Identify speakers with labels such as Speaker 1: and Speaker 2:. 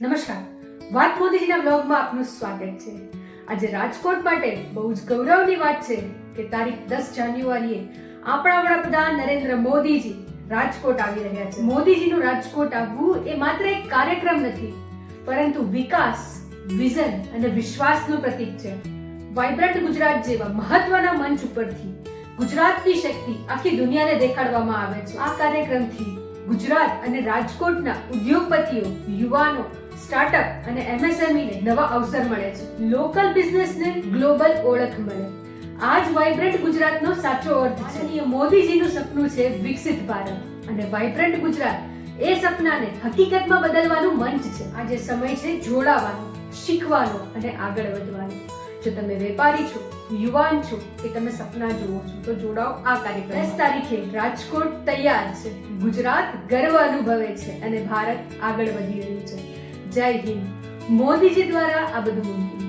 Speaker 1: નમસ્કાર, વાત મોદીજીના બ્લોગમાં આપનું સ્વાગત છે. આજે રાજકોટ માટે બહુ જ ગૌરવની વાત છે કે તારીખ 10 જાન્યુઆરીએ આપણા વડાપ્રધાન નરેન્દ્ર મોદીજી રાજકોટ આવી રહ્યા છે. મોદીજીનું રાજકોટ આવવું એ માત્ર એક કાર્યક્રમ નથી, પરંતુ વિકાસ, વિઝન અને વિશ્વાસનું પ્રતીક છે. વાઇબ્રન્ટ ગુજરાત જેવા મહત્વના મંચ ઉપરથી ગુજરાતની શક્તિ આખી દુનિયાને દેખાડવામાં આવે છે. આ કાર્યક્રમથી ગુજરાત અને રાજકોટના ઉદ્યોગપતિઓ, યુવાનો, સ્ટાર્ટઅપ અને એમએસએમઈ ને નવા અવસર મળે છે. લોકલ બિઝનેસને ગ્લોબલ ઓળખ મળે. આ જ વાઇબ્રન્ટ ગુજરાતનો સાચો અર્થ છે. મોદીજીનું સપનું છે વિકસિત ભારત, અને વાઇબ્રન્ટ ગુજરાત એ સપનાને હકીકતમાં બદલવાનું મંચ છે. આજે સમય છે જોડાવાનો, શીખવાનો અને આગળ વધવાનો. જો તમે વેપારી છો, યુવાન છો કે તમે સપના જુઓ છો, તો જોડાઓ આ કાર્યક્રમ. 10 તારીખે રાજકોટ તૈયાર છે. ગુજરાત ગર્વ અનુભવે છે અને ભારત આગળ વધી રહ્યું છે. જય હિન્દ. મોદીજી દ્વારા આ બધું મુમકિન.